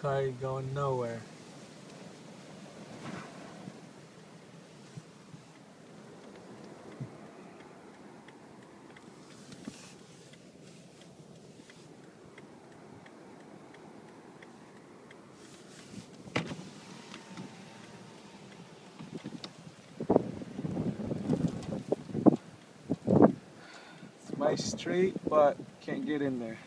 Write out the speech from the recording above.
car ain't going nowhere. It's my street, but can't get in there.